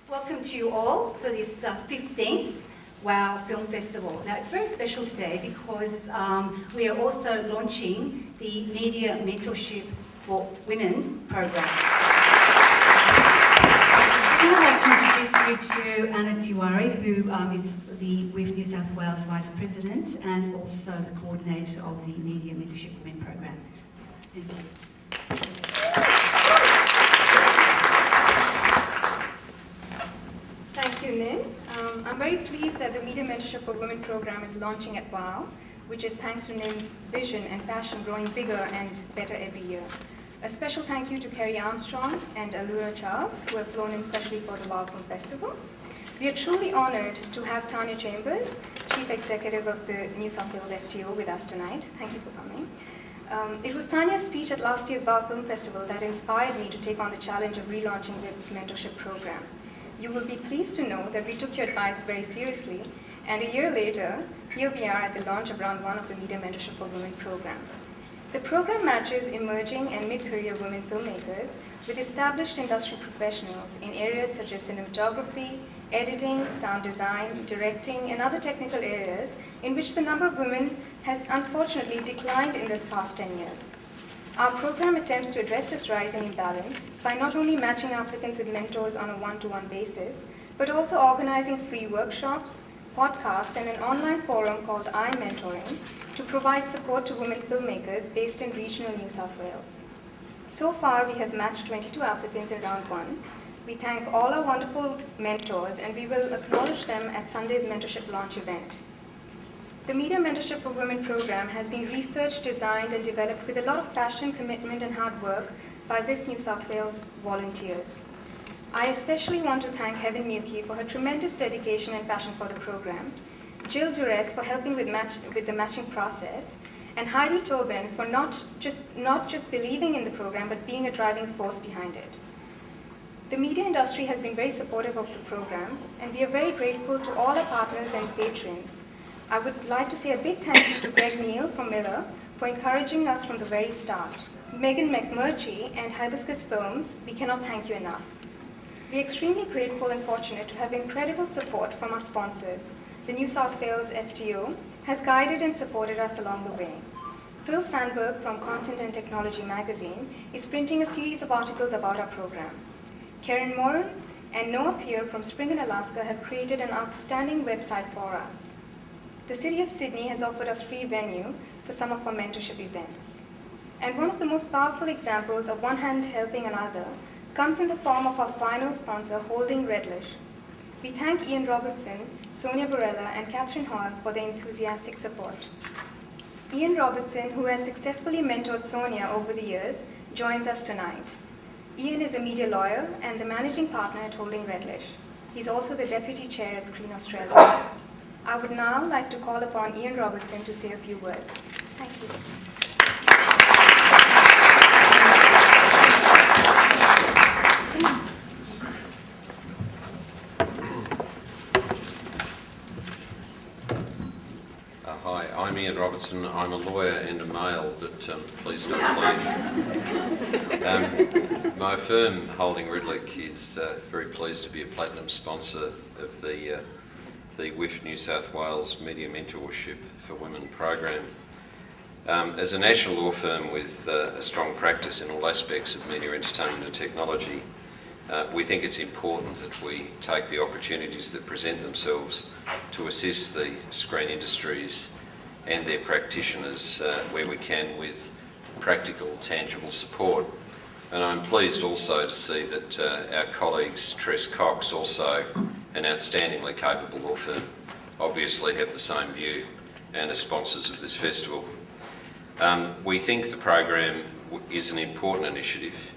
Welcome to you all for this 15th WOW Film Festival. Now it's very special today because we are also launching the Media Mentorship for Women program. I'd like to introduce you to Ana Tiwary, who is the WIF New South Wales Vice President and also the coordinator of the Media Mentorship for Women program. Thank you. Thank you, Lynn. I'm very pleased that the Media Mentorship for Women program is launching at WOW, which is thanks to Lynn's vision and passion growing bigger and better every year. A special thank you to Kerry Armstrong and Allura Charles, who have flown in specially for the WOW Film Festival. We are truly honored to have Tanya Chambers, Chief Executive of the New South Wales FTO, with us tonight. Thank you for coming. It was Tanya's speech at last year's WOW Film Festival that inspired me to take on the challenge of relaunching WIF's mentorship program. You will be pleased to know that we took your advice very seriously, and a year later, here we are at the launch of round 1 of the Media Mentorship for Women program. The program matches emerging and mid-career women filmmakers with established industry professionals in areas such as cinematography, editing, sound design, directing, and other technical areas in which the number of women has unfortunately declined in the past 10 years. Our program attempts to address this rising imbalance by not only matching applicants with mentors on a one-to-one basis, but also organizing free workshops, podcasts, and an online forum called iMentoring to provide support to women filmmakers based in regional New South Wales. So far, we have matched 22 applicants in round 1. We thank all our wonderful mentors, and we will acknowledge them at Sunday's mentorship launch event. The Media Mentorship for Women program has been researched, designed, and developed with a lot of passion, commitment, and hard work by WIF New South Wales volunteers. I especially want to thank Heaven Muki for her tremendous dedication and passion for the program, Jill Durres for helping with the matching process, and Heidi Tobin for not just believing in the program, but being a driving force behind it. The media industry has been very supportive of the program, and we are very grateful to all our partners and patrons. I would like to say a big thank you to Greg Neal from Miller for encouraging us from the very start. Megan McMurtry and Hibiscus Films, we cannot thank you enough. We are extremely grateful and fortunate to have incredible support from our sponsors. The New South Wales FTO has guided and supported us along the way. Phil Sandberg from Content and Technology magazine is printing a series of articles about our program. Karen Moran and Noah Peer from Spring in Alaska have created an outstanding website for us. The City of Sydney has offered us free venue for some of our mentorship events. And one of the most powerful examples of one hand helping another comes in the form of our final sponsor, Holding Redlish. We thank Ian Robertson, Sonia Borella, and Catherine Hoyle for their enthusiastic support. Ian Robertson, who has successfully mentored Sonia over the years, joins us tonight. Ian is a media lawyer and the managing partner at Holding Redlish. He's also the deputy chair at Screen Australia. I would now like to call upon Ian Robertson to say a few words. Thank you. Hi, I'm Ian Robertson. I'm a lawyer and a male, but please don't believe. My firm, Holding Redlish, is very pleased to be a platinum sponsor of the WIF New South Wales Media Mentorship for Women program. As a national law firm with a strong practice in all aspects of media, entertainment and technology, we think it's important that we take the opportunities that present themselves to assist the screen industries and their practitioners where we can with practical, tangible support. And I'm pleased also to see that our colleagues, Tress Cox, also an outstandingly capable law firm, obviously have the same view and are sponsors of this festival. We think the program is an important initiative.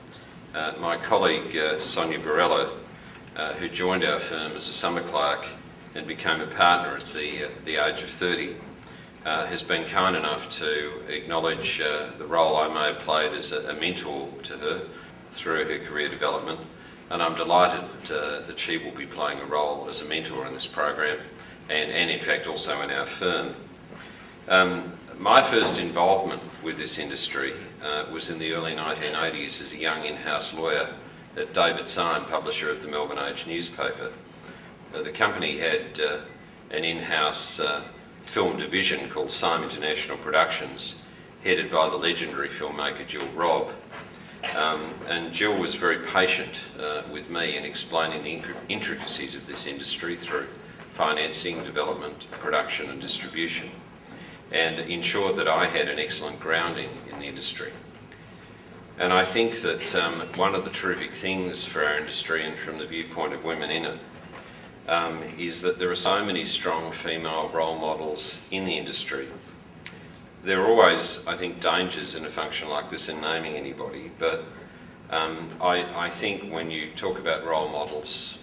My colleague Sonia Borella, who joined our firm as a summer clerk and became a partner at the age of 30, has been kind enough to acknowledge the role I may have played as a mentor to her through her career development, and I'm delighted that she will be playing a role as a mentor in this program and in fact also in our firm. My first involvement with this industry was in the early 1980s as a young in-house lawyer at David Syme, publisher of the Melbourne Age newspaper. The company had an in-house film division called Syme International Productions, headed by the legendary filmmaker Jill Robb. And Jill was very patient with me in explaining the intricacies of this industry through financing, development, production and distribution, and ensured that I had an excellent grounding in the industry. And I think that one of the terrific things for our industry, and from the viewpoint of women in it, is that there are so many strong female role models in the industry. There are always, I think, dangers in a function like this in naming anybody, but I think when you talk about role models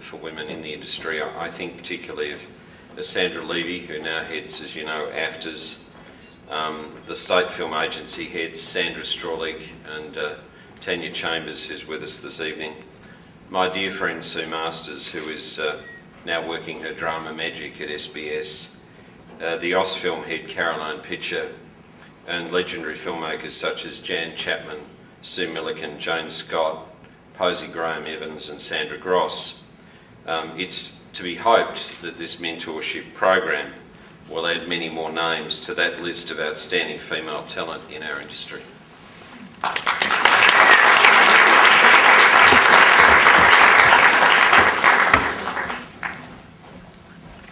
for women in the industry, I think particularly of Sandra Levy, who now heads, as you know, AFTRS, the State Film Agency heads, Sandra Strawlig and Tanya Chambers, who's with us this evening. My dear friend Sue Masters, who is now working her drama magic at SBS. The Ausfilm head Caroline Pitcher, and legendary filmmakers such as Jan Chapman, Sue Milliken, Jane Scott, Posey Graham Evans and Sandra Gross. It's to be hoped that this mentorship program will add many more names to that list of outstanding female talent in our industry.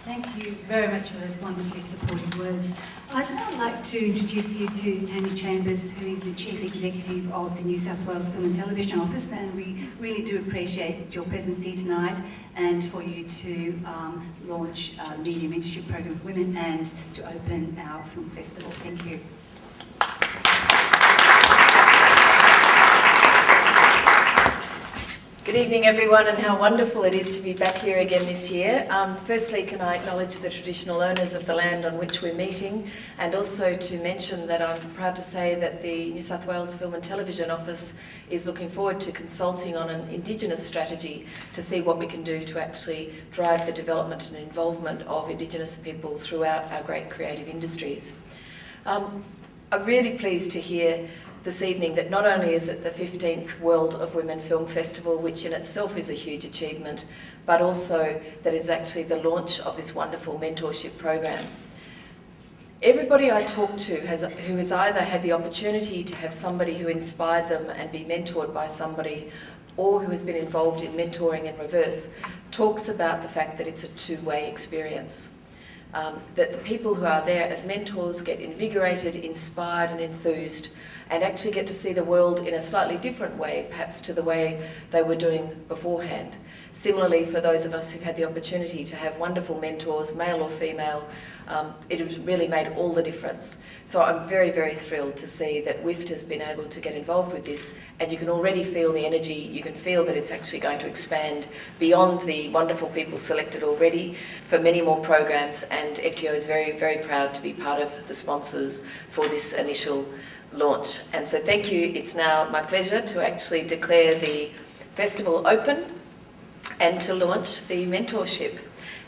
Thank you very much for those wonderfully supportive words. I'd now like to introduce you to Tanya Chambers, who is the Chief Executive of the New South Wales Film and Television Office, and we really do appreciate your presence here tonight and for you to launch a media mentorship program for women and to open our film festival. Thank you. Good evening everyone, and how wonderful it is to be back here again this year. Firstly, can I acknowledge the traditional owners of the land on which we're meeting, and also to mention that I'm proud to say that the New South Wales Film and Television Office is looking forward to consulting on an Indigenous strategy to see what we can do to actually drive the development and involvement of Indigenous people throughout our great creative industries. I'm really pleased to hear this evening that not only is it the 15th World of Women Film Festival, which in itself is a huge achievement, but also that is actually the launch of this wonderful mentorship program. Everybody I talk to who has either had the opportunity to have somebody who inspired them and be mentored by somebody, or who has been involved in mentoring in reverse, talks about the fact that it's a two-way experience. That the people who are there as mentors get invigorated, inspired and enthused, and actually get to see the world in a slightly different way, perhaps to the way they were doing beforehand. Similarly, for those of us who've had the opportunity to have wonderful mentors, male or female, it has really made all the difference. So I'm very, very thrilled to see that WIFT has been able to get involved with this, and you can already feel the energy, you can feel that it's actually going to expand beyond the wonderful people selected already for many more programs, and FTO is very, very proud to be part of the sponsors for this initial launch. And so thank you. It's now my pleasure to actually declare the festival open and to launch the mentorship.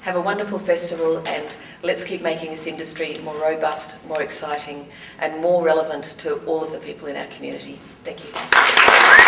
Have a wonderful festival, and let's keep making this industry more robust, more exciting and more relevant to all of the people in our community. Thank you.